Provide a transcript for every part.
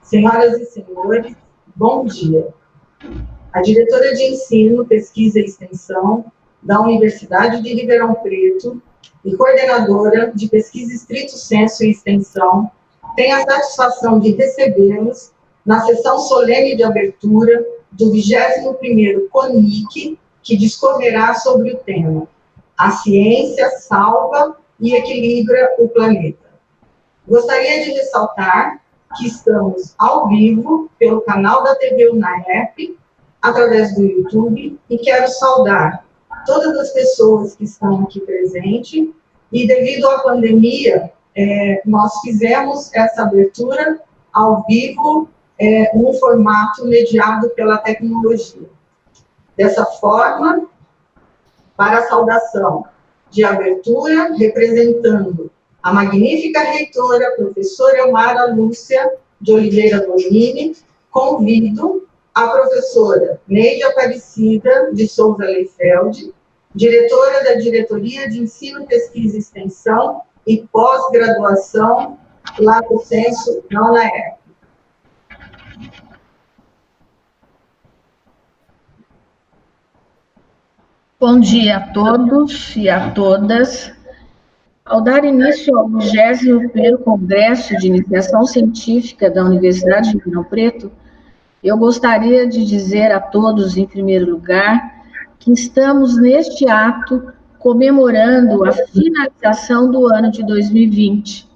Senhoras e senhores, bom dia. A diretora de Ensino, Pesquisa e Extensão da Universidade de Ribeirão Preto e coordenadora de Pesquisa Estrito Sensu e Extensão tem a satisfação de recebê-los na sessão solene de abertura do 21º CONIC, que discorrerá sobre o tema A Ciência Salva e Equilibra o Planeta. Gostaria de ressaltar que estamos ao vivo pelo canal da TV UNAERP, através do YouTube, e quero saudar todas as pessoas que estão aqui presentes, e devido à pandemia, nós fizemos essa abertura ao vivo, num formato mediado pela tecnologia. Dessa forma, para a saudação de abertura, representando a magnífica reitora, professora Mara Lúcia de Oliveira Bonini, convido a professora Neide Aparecida de Souza Leifeld, diretora da Diretoria de Ensino, Pesquisa e Extensão e Pós-Graduação, Lato Sensu, na UNAERP. Bom dia a todos e a todas. Ao dar início ao 21º Congresso de Iniciação Científica da Universidade de Ribeirão Preto, eu gostaria de dizer a todos, em primeiro lugar, que estamos neste ato comemorando a finalização do ano de 2020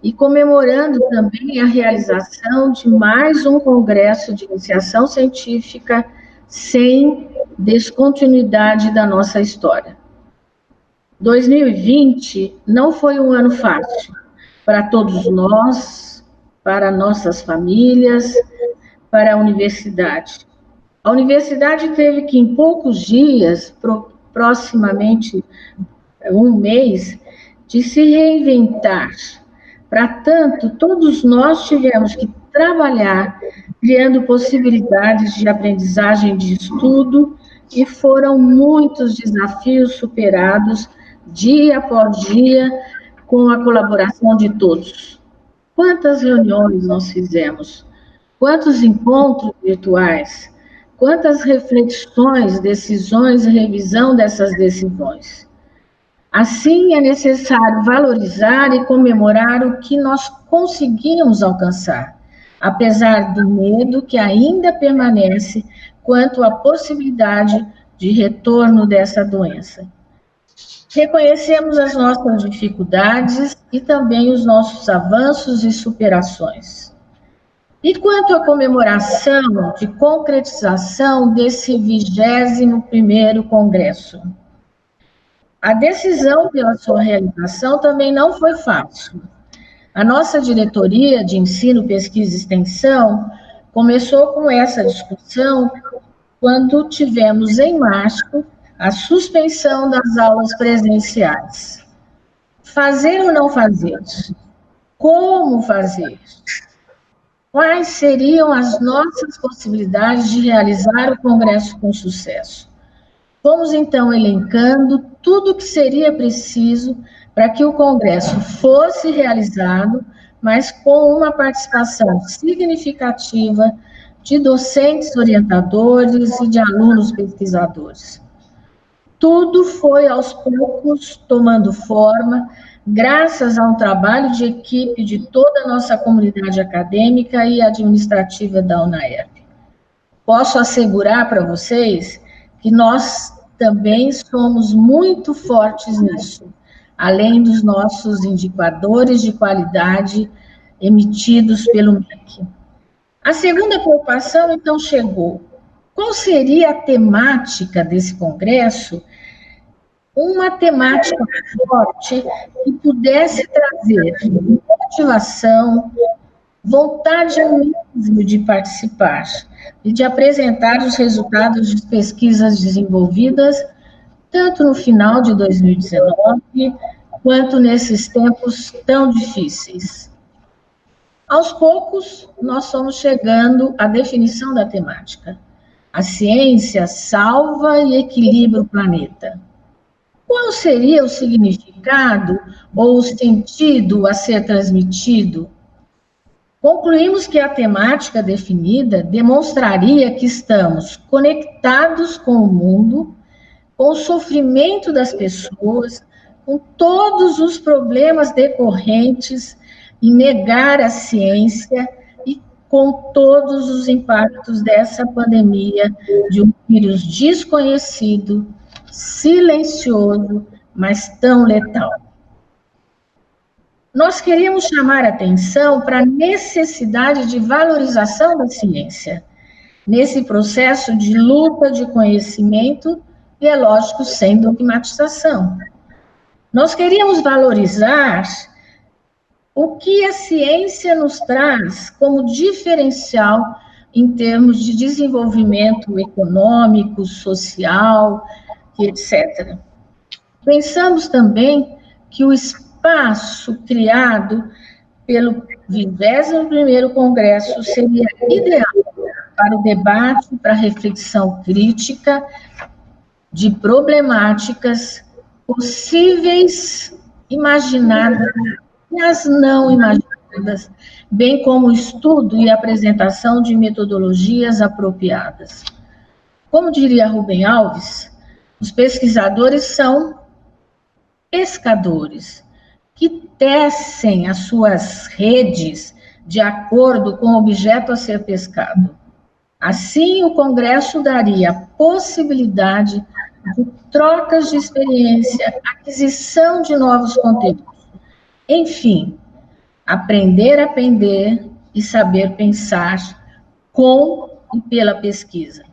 e comemorando também a realização de mais um Congresso de Iniciação Científica sem descontinuidade da nossa história. 2020 não foi um ano fácil para todos nós, para nossas famílias, para a universidade. A universidade teve que, em poucos dias, proximamente um mês, de se reinventar. Para tanto, todos nós tivemos que trabalhar, criando possibilidades de aprendizagem de estudo, e foram muitos desafios superados, dia após dia, com a colaboração de todos. Quantas reuniões nós fizemos? Quantos encontros virtuais? Quantas reflexões, decisões e revisão dessas decisões? Assim, é necessário valorizar e comemorar o que nós conseguimos alcançar, apesar do medo que ainda permanece quanto à possibilidade de retorno dessa doença. Reconhecemos as nossas dificuldades e também os nossos avanços e superações. E quanto à comemoração de concretização desse 21º Congresso? A decisão pela sua realização também não foi fácil. A nossa diretoria de Ensino, Pesquisa e Extensão começou com essa discussão quando tivemos em março a suspensão das aulas presenciais. Fazer ou não fazer? Como fazer? Quais seriam as nossas possibilidades de realizar o Congresso com sucesso? Fomos, então, elencando tudo o que seria preciso para que o Congresso fosse realizado, mas com uma participação significativa de docentes orientadores e de alunos pesquisadores. Tudo foi, aos poucos, tomando forma, graças a um trabalho de equipe de toda a nossa comunidade acadêmica e administrativa da UNAERP. Posso assegurar para vocês que nós também somos muito fortes nisso, além dos nossos indicadores de qualidade emitidos pelo MEC. A segunda preocupação, então, chegou. Qual seria a temática desse congresso? Uma temática forte que pudesse trazer motivação, vontade mesmo de participar e de apresentar os resultados de pesquisas desenvolvidas, tanto no final de 2019, quanto nesses tempos tão difíceis. Aos poucos, nós fomos chegando à definição da temática. A ciência salva e equilibra o planeta. Qual seria o significado ou o sentido a ser transmitido? Concluímos que a temática definida demonstraria que estamos conectados com o mundo, com o sofrimento das pessoas, com todos os problemas decorrentes em negar a ciência e com todos os impactos dessa pandemia de um vírus desconhecido, silencioso, mas tão letal. Nós queríamos chamar a atenção para a necessidade de valorização da ciência, nesse processo de luta de conhecimento, e é lógico, sem dogmatização. Nós queríamos valorizar o que a ciência nos traz como diferencial em termos de desenvolvimento econômico, social, etc. Pensamos também que o espaço criado pelo 21º Congresso seria ideal para o debate, para a reflexão crítica de problemáticas possíveis, imaginadas e as não imaginadas, bem como o estudo e apresentação de metodologias apropriadas. Como diria Rubem Alves, os pesquisadores são pescadores, que tecem as suas redes de acordo com o objeto a ser pescado. Assim, o Congresso daria a possibilidade de trocas de experiência, aquisição de novos conteúdos. Enfim, aprender a aprender e saber pensar com e pela pesquisa.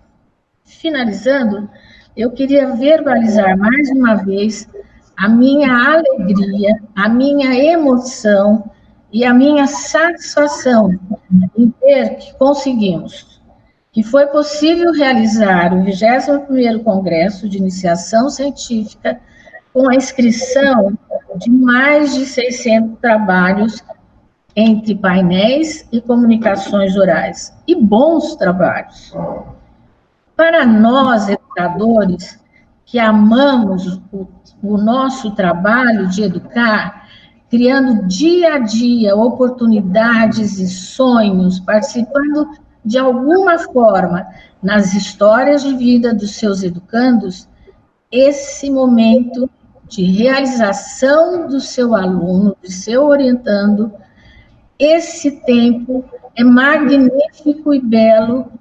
Finalizando, eu queria verbalizar mais uma vez a minha alegria, a minha emoção e a minha satisfação em ver que conseguimos, que foi possível realizar o 21º Congresso de Iniciação Científica com a inscrição de mais de 600 trabalhos entre painéis e comunicações orais, e bons trabalhos. Para nós, educadores, que amamos o nosso trabalho de educar, criando dia a dia oportunidades e sonhos, participando de alguma forma nas histórias de vida dos seus educandos, esse momento de realização do seu aluno, do seu orientando, esse tempo é magnífico e belo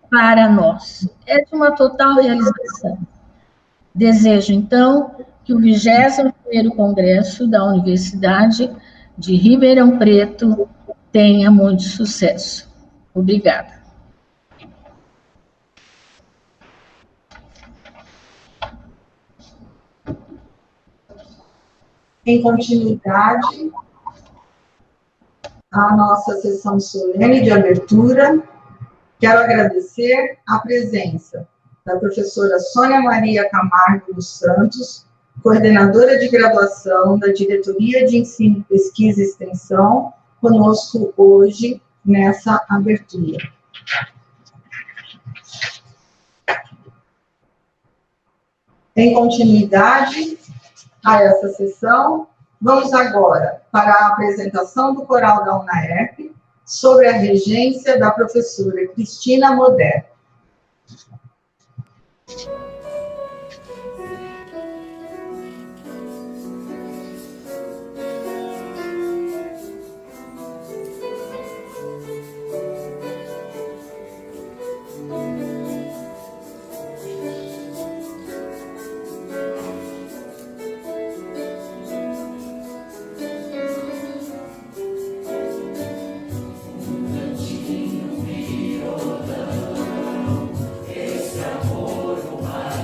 para nós. É de uma total realização. Desejo, então, que o 21º Congresso da Universidade de Ribeirão Preto tenha muito sucesso. Obrigada. Em continuidade à nossa sessão solene de abertura, quero agradecer a presença da professora Sônia Maria Camargo dos Santos, coordenadora de graduação da Diretoria de Ensino, Pesquisa e Extensão, conosco hoje nessa abertura. Em continuidade a essa sessão, vamos agora para a apresentação do coral da UNAERP sobre a regência da professora Cristina Moder. Esse amor no mar.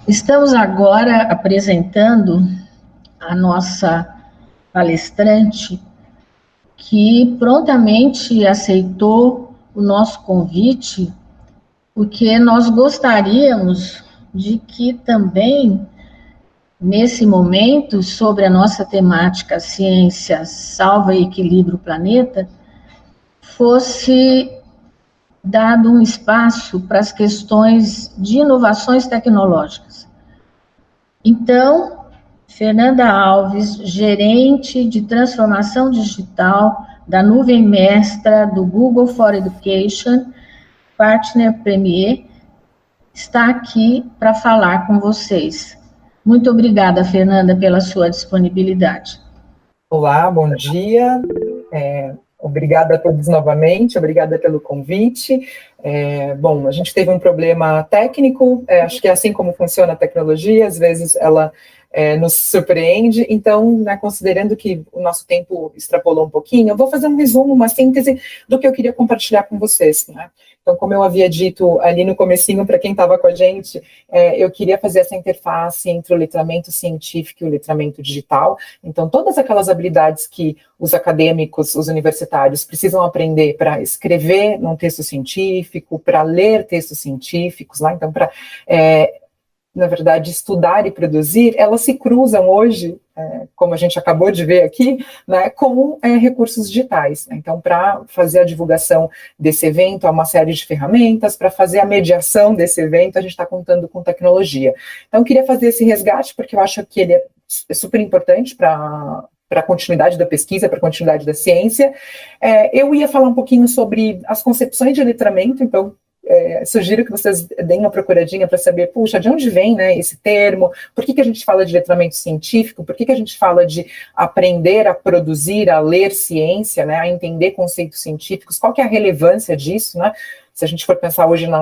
Estamos agora apresentando a nossa palestrante, que prontamente aceitou o nosso convite, porque nós gostaríamos de que também, nesse momento, sobre a nossa temática Ciência Salva e Equilibra o Planeta, fosse dado um espaço para as questões de inovações tecnológicas. Então, Fernanda Alves, gerente de transformação digital da nuvem mestra do Google for Education, Partner Premier, está aqui para falar com vocês. Muito obrigada, Fernanda, pela sua disponibilidade. Olá, bom dia. Obrigada a todos novamente, obrigada pelo convite. Bom, a gente teve um problema técnico, acho que é assim como funciona a tecnologia, às vezes ela nos surpreende, então, né, considerando que o nosso tempo extrapolou um pouquinho, eu vou fazer um resumo, uma síntese do que eu queria compartilhar com vocês, né? Então, como eu havia dito ali no comecinho, para quem estava com a gente, eu queria fazer essa interface entre o letramento científico e o letramento digital. Então, todas aquelas habilidades que os acadêmicos, os universitários, precisam aprender para escrever num texto científico, para ler textos científicos, lá, então, para, na verdade, estudar e produzir, elas se cruzam hoje, como a gente acabou de ver aqui, né, com recursos digitais. Então, para fazer a divulgação desse evento, há uma série de ferramentas, para fazer a mediação desse evento, a gente está contando com tecnologia. Então, eu queria fazer esse resgate, porque eu acho que ele é super importante para a continuidade da pesquisa, para a continuidade da ciência. Eu ia falar um pouquinho sobre as concepções de letramento, então, sugiro que vocês deem uma procuradinha para saber, puxa, de onde vem, né, esse termo, por que a gente fala de letramento científico, por que a gente fala de aprender a produzir, a ler ciência, né, a entender conceitos científicos, qual que é a relevância disso, né? Se a gente for pensar hoje na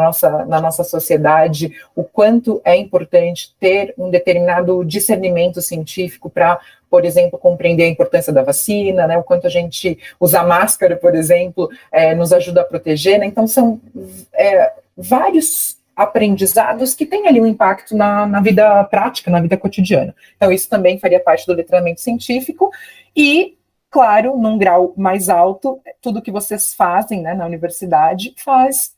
nossa sociedade, o quanto é importante ter um determinado discernimento científico para, por exemplo, compreender a importância da vacina, né, o quanto a gente usar máscara, por exemplo, nos ajuda a proteger, né? Então, são vários aprendizados que têm ali um impacto na vida prática, na vida cotidiana. Então, isso também faria parte do letramento científico e, claro, num grau mais alto, tudo que vocês fazem, né, na universidade,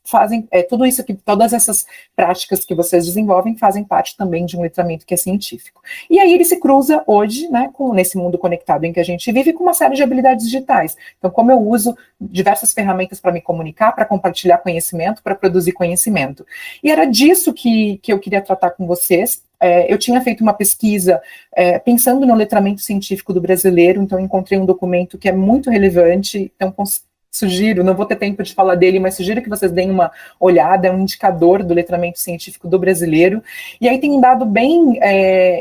fazem tudo isso, todas essas práticas que vocês desenvolvem fazem parte também de um letramento que é científico. E aí ele se cruza hoje, né, nesse mundo conectado em que a gente vive, com uma série de habilidades digitais. Então, como eu uso diversas ferramentas para me comunicar, para compartilhar conhecimento, para produzir conhecimento. E era disso que eu queria tratar com vocês. Eu tinha feito uma pesquisa pensando no letramento científico do brasileiro, então encontrei um documento que é muito relevante, então sugiro, não vou ter tempo de falar dele, mas sugiro que vocês deem uma olhada, é um indicador do letramento científico do brasileiro, e aí tem um dado bem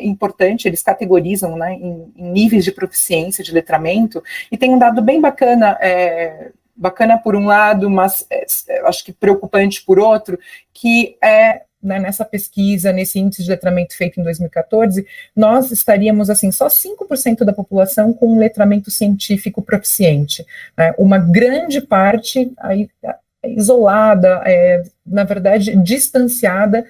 importante, eles categorizam, né, em níveis de proficiência de letramento, e tem um dado bem bacana, bacana por um lado, mas acho que preocupante por outro, que nessa pesquisa, nesse índice de letramento feito em 2014, nós estaríamos, assim, só 5% da população com um letramento científico proficiente. Né? Uma grande parte isolada, na verdade, distanciada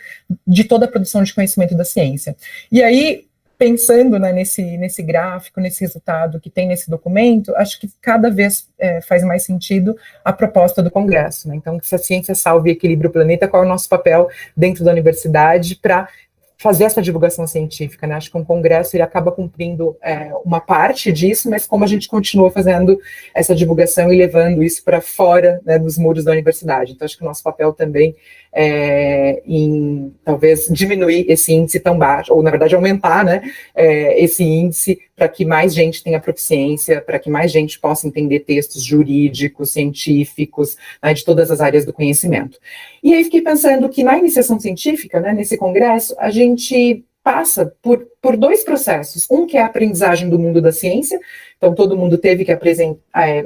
de toda a produção de conhecimento da ciência. E aí, pensando, né, nesse gráfico, nesse resultado que tem nesse documento, acho que cada vez faz mais sentido a proposta do Congresso, né? Então, se a ciência salve e equilibra o planeta, qual é o nosso papel dentro da universidade para fazer essa divulgação científica, né? Acho que um congresso ele acaba cumprindo uma parte disso, mas como a gente continua fazendo essa divulgação e levando isso para fora, né, dos muros da universidade. Então, acho que o nosso papel também em talvez diminuir esse índice tão baixo, ou na verdade aumentar, né, esse índice para que mais gente tenha proficiência, para que mais gente possa entender textos jurídicos, científicos, né, de todas as áreas do conhecimento. E aí fiquei pensando que na iniciação científica, né, nesse congresso, a gente passa por dois processos. Um que é a aprendizagem do mundo da ciência, então todo mundo teve que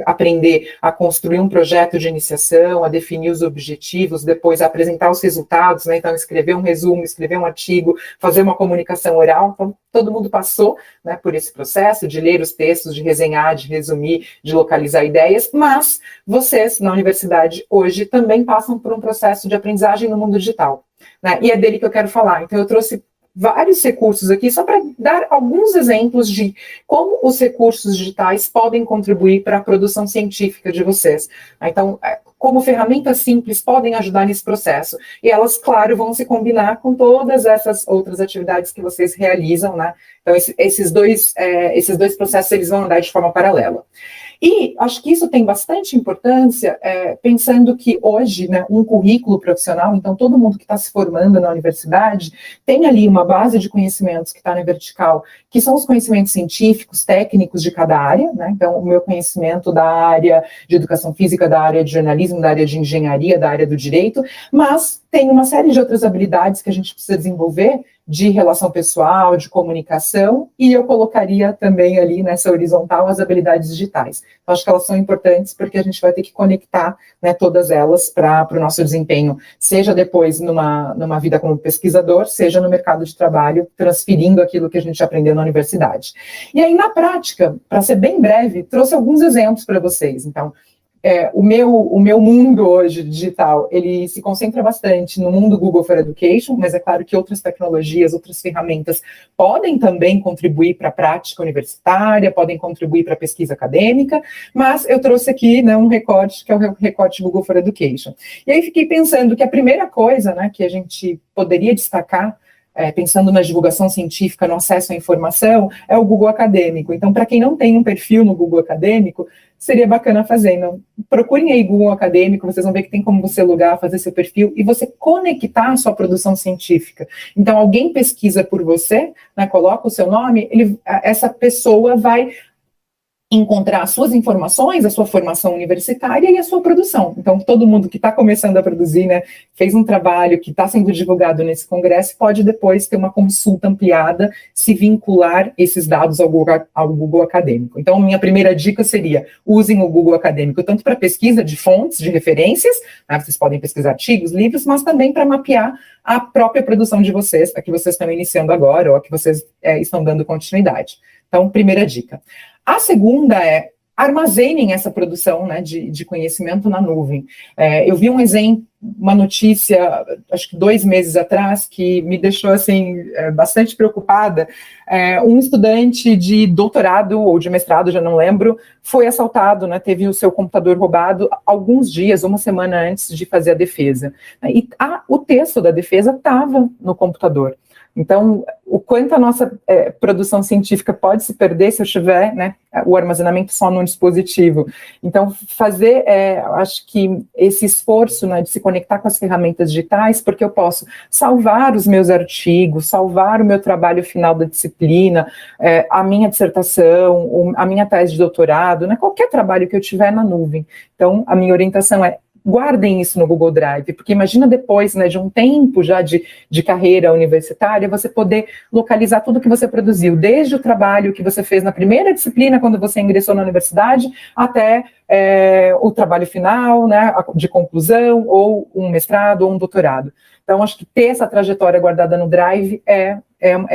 aprender a construir um projeto de iniciação, a definir os objetivos, depois a apresentar os resultados, né? Então escrever um resumo, escrever um artigo, fazer uma comunicação oral, então todo mundo passou, né, por esse processo de ler os textos, de resenhar, de resumir, de localizar ideias, mas vocês na universidade hoje também passam por um processo de aprendizagem no mundo digital, né? E é dele que eu quero falar. Então eu trouxe vários recursos aqui, só para dar alguns exemplos de como os recursos digitais podem contribuir para a produção científica de vocês. Então, como ferramentas simples podem ajudar nesse processo. E elas, claro, vão se combinar com todas essas outras atividades que vocês realizam, né? Então, esses dois processos, eles vão andar de forma paralela. E acho que isso tem bastante importância, pensando que hoje, né, um currículo profissional, então todo mundo que está se formando na universidade, tem ali uma base de conhecimentos que está na vertical, que são os conhecimentos científicos, técnicos de cada área, né? Então o meu conhecimento da área de educação física, da área de jornalismo, da área de engenharia, da área do direito, mas tem uma série de outras habilidades que a gente precisa desenvolver, de relação pessoal, de comunicação, e eu colocaria também ali nessa horizontal as habilidades digitais. Então, acho que elas são importantes porque a gente vai ter que conectar, né, todas elas para o nosso desempenho, seja depois numa vida como pesquisador, seja no mercado de trabalho, transferindo aquilo que a gente aprendeu na universidade. E aí, na prática, para ser bem breve, trouxe alguns exemplos para vocês. Então, o meu mundo hoje digital, ele se concentra bastante no mundo Google for Education, mas é claro que outras tecnologias, outras ferramentas podem também contribuir para a prática universitária, podem contribuir para a pesquisa acadêmica, mas eu trouxe aqui, né, um recorte, que é o recorte Google for Education. E aí fiquei pensando que a primeira coisa, né, que a gente poderia destacar, pensando na divulgação científica, no acesso à informação, é o Google Acadêmico. Então, para quem não tem um perfil no Google Acadêmico, seria bacana fazer. Então, procurem aí Google Acadêmico, vocês vão ver que tem como você logar, fazer seu perfil e você conectar a sua produção científica. Então, alguém pesquisa por você, né, coloca o seu nome, essa pessoa vai encontrar as suas informações, a sua formação universitária e a sua produção. Então, todo mundo que está começando a produzir, né, fez um trabalho que está sendo divulgado nesse congresso, pode depois ter uma consulta ampliada, se vincular esses dados ao Google Acadêmico. Então, minha primeira dica seria, usem o Google Acadêmico tanto para pesquisa de fontes, de referências, né, vocês podem pesquisar artigos, livros, mas também para mapear a própria produção de vocês, a que vocês estão iniciando agora, ou a que vocês estão dando continuidade. Então, primeira dica. A segunda é, armazenem essa produção, né, de conhecimento na nuvem. Eu vi um exemplo, uma notícia, acho que 2 meses atrás, que me deixou, assim, bastante preocupada. Um estudante de doutorado ou de mestrado, já não lembro, foi assaltado, né, teve o seu computador roubado alguns dias, uma semana antes de fazer a defesa. E o texto da defesa estava no computador. Então, o quanto a nossa produção científica pode se perder se eu tiver, né, o armazenamento só num dispositivo. Então, fazer, acho que esse esforço, né, de se conectar com as ferramentas digitais, porque eu posso salvar os meus artigos, salvar o meu trabalho final da disciplina, a minha dissertação, a minha tese de doutorado, né, qualquer trabalho que eu tiver na nuvem. Então, a minha orientação é, guardem isso no Google Drive, porque imagina depois, né, de um tempo já de carreira universitária, você poder localizar tudo que você produziu, desde o trabalho que você fez na primeira disciplina, quando você ingressou na universidade, até o trabalho final, né, de conclusão, ou um mestrado, ou um doutorado. Então, acho que ter essa trajetória guardada no Drive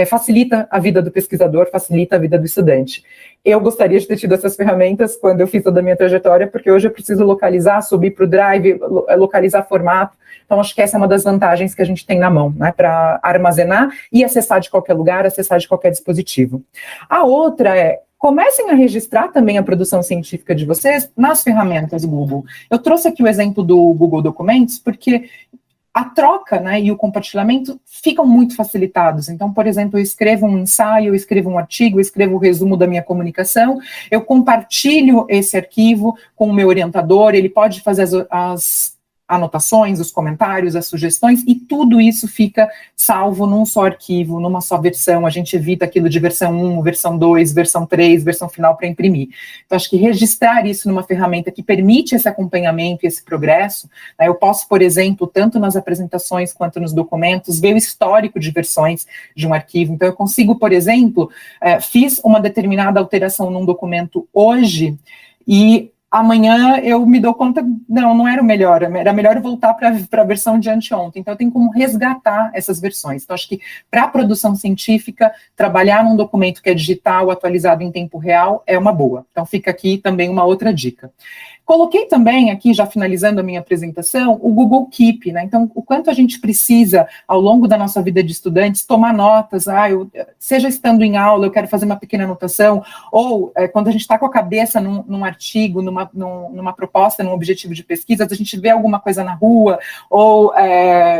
facilita a vida do pesquisador, facilita a vida do estudante. Eu gostaria de ter tido essas ferramentas quando eu fiz toda a minha trajetória, porque hoje eu preciso localizar, subir para o Drive, localizar formato. Então, acho que essa é uma das vantagens que a gente tem na mão, né, para armazenar e acessar de qualquer lugar, acessar de qualquer dispositivo. A outra é, comecem a registrar também a produção científica de vocês nas ferramentas Google. Eu trouxe aqui o exemplo do Google Documentos, porque a troca, né, e o compartilhamento ficam muito facilitados. Então, por exemplo, eu escrevo um ensaio, eu escrevo um artigo, eu escrevo o resumo da minha comunicação, eu compartilho esse arquivo com o meu orientador, ele pode fazer as anotações, os comentários, as sugestões, e tudo isso fica salvo num só arquivo, numa só versão. A gente evita aquilo de versão 1, versão 2, versão 3, versão final para imprimir. Então, acho que registrar isso numa ferramenta que permite esse acompanhamento e esse progresso, né, eu posso, por exemplo, tanto nas apresentações quanto nos documentos, ver o histórico de versões de um arquivo. Então, eu consigo, por exemplo, fiz uma determinada alteração num documento hoje, e amanhã eu me dou conta, não era o melhor, era melhor voltar para a versão de anteontem. Então, eu tenho como resgatar essas versões. Então, acho que para a produção científica, trabalhar num documento que é digital, atualizado em tempo real, é uma boa. Então, fica aqui também uma outra dica. Coloquei também aqui, já finalizando a minha apresentação, o Google Keep, né? Então, o quanto a gente precisa, ao longo da nossa vida de estudantes, tomar notas, seja estando em aula, eu quero fazer uma pequena anotação, ou quando a gente está com a cabeça num artigo, numa proposta, num objetivo de pesquisa, a gente vê alguma coisa na rua, ou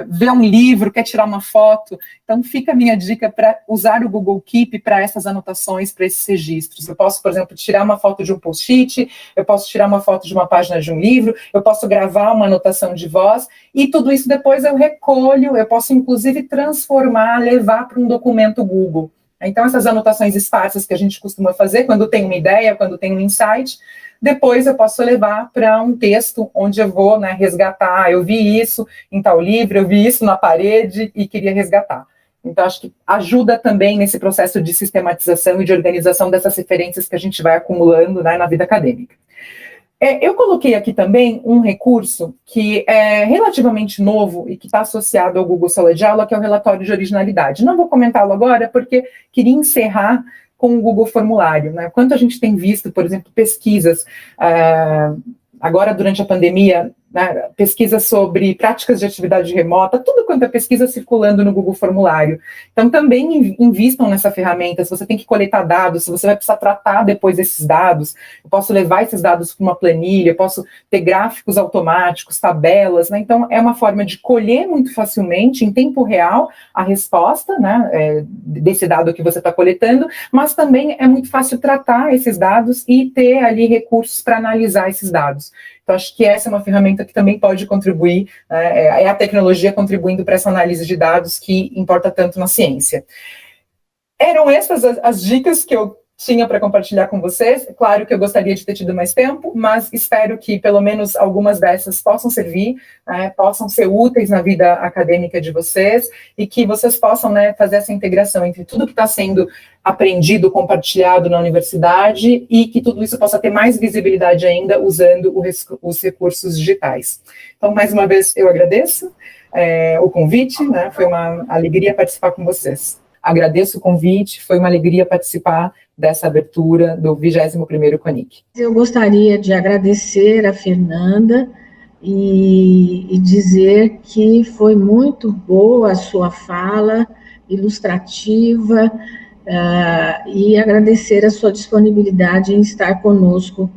vê um livro, quer tirar uma foto. Então, fica a minha dica para usar o Google Keep para essas anotações, para esses registros. Eu posso, por exemplo, tirar uma foto de um post-it, eu posso tirar uma foto de uma página de um livro, eu posso gravar uma anotação de voz, e tudo isso depois eu recolho, eu posso, inclusive, transformar, levar para um documento Google. Então, essas anotações esparsas que a gente costuma fazer, quando tem uma ideia, quando tem um insight, depois eu posso levar para um texto onde eu vou, né, resgatar, eu vi isso em tal livro, eu vi isso na parede e queria resgatar. Então, acho que ajuda também nesse processo de sistematização e de organização dessas referências que a gente vai acumulando, né, na vida acadêmica. Eu coloquei aqui também um recurso que é relativamente novo e que está associado ao Google Sala de Aula, que é o relatório de originalidade. Não vou comentá-lo agora, porque queria encerrar com o Google Formulário, né? Quanto a gente tem visto, por exemplo, pesquisas, agora durante a pandemia, né, pesquisas sobre práticas de atividade remota, tudo quanto é pesquisa circulando no Google Formulário. Então, também invistam nessa ferramenta. Se você tem que coletar dados, se você vai precisar tratar depois esses dados, eu posso levar esses dados para uma planilha, eu posso ter gráficos automáticos, tabelas, né? Então, é uma forma de colher muito facilmente, em tempo real, a resposta, né, desse dado que você está coletando, mas também é muito fácil tratar esses dados e ter ali recursos para analisar esses dados. Então, acho que essa é uma ferramenta que também pode contribuir, é a tecnologia contribuindo para essa análise de dados que importa tanto na ciência. Eram essas as dicas que eu tinha para compartilhar com vocês. Claro que eu gostaria de ter tido mais tempo, mas espero que pelo menos algumas dessas possam servir, possam ser úteis na vida acadêmica de vocês e que vocês possam, né, fazer essa integração entre tudo que está sendo aprendido, compartilhado na universidade e que tudo isso possa ter mais visibilidade ainda usando os recursos digitais. Então, mais uma vez, eu agradeço o convite, né, foi uma alegria participar com vocês. Agradeço o convite, foi uma alegria participar dessa abertura do 21º CONIC. Eu gostaria de agradecer a Fernanda e dizer que foi muito boa a sua fala, ilustrativa, e agradecer a sua disponibilidade em estar conosco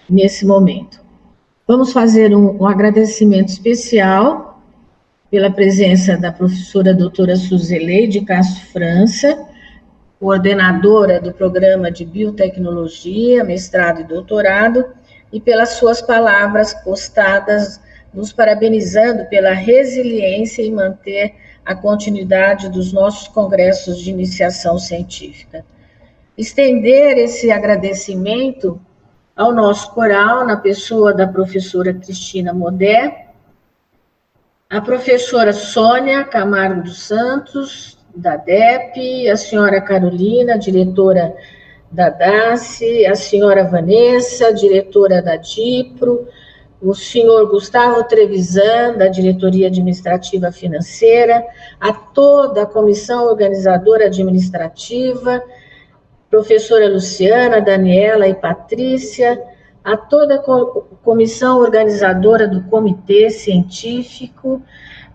nesse momento. Vamos fazer um agradecimento especial pela presença da professora doutora Suzileide Castro França, coordenadora do programa de biotecnologia, mestrado e doutorado, e pelas suas palavras postadas, nos parabenizando pela resiliência em manter a continuidade dos nossos congressos de iniciação científica. Estender esse agradecimento ao nosso coral, na pessoa da professora Cristina Modé, a professora Sônia Camargo dos Santos, da DEP, a senhora Carolina, diretora da DACE, a senhora Vanessa, diretora da DIPRO, o senhor Gustavo Trevisan, da Diretoria Administrativa Financeira, a toda a comissão organizadora administrativa, professora Luciana, Daniela e Patrícia, a toda a comissão organizadora do comitê científico,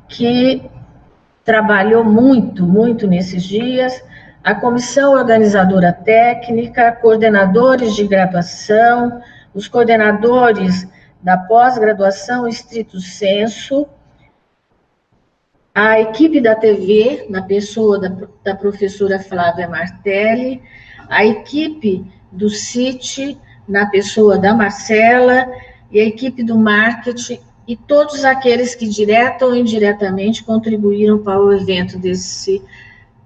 que trabalhou muito nesses dias, a comissão organizadora técnica, coordenadores de graduação, os coordenadores da pós-graduação estrito sensu, a equipe da TV, na pessoa da professora Flávia Martelli, a equipe do CIT, na pessoa da Marcela, e a equipe do marketing, e todos aqueles que direta ou indiretamente contribuíram para o evento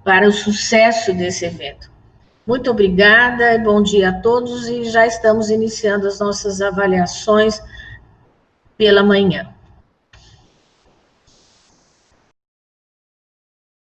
para o sucesso desse evento. Muito obrigada, bom dia a todos, e já estamos iniciando as nossas avaliações pela manhã.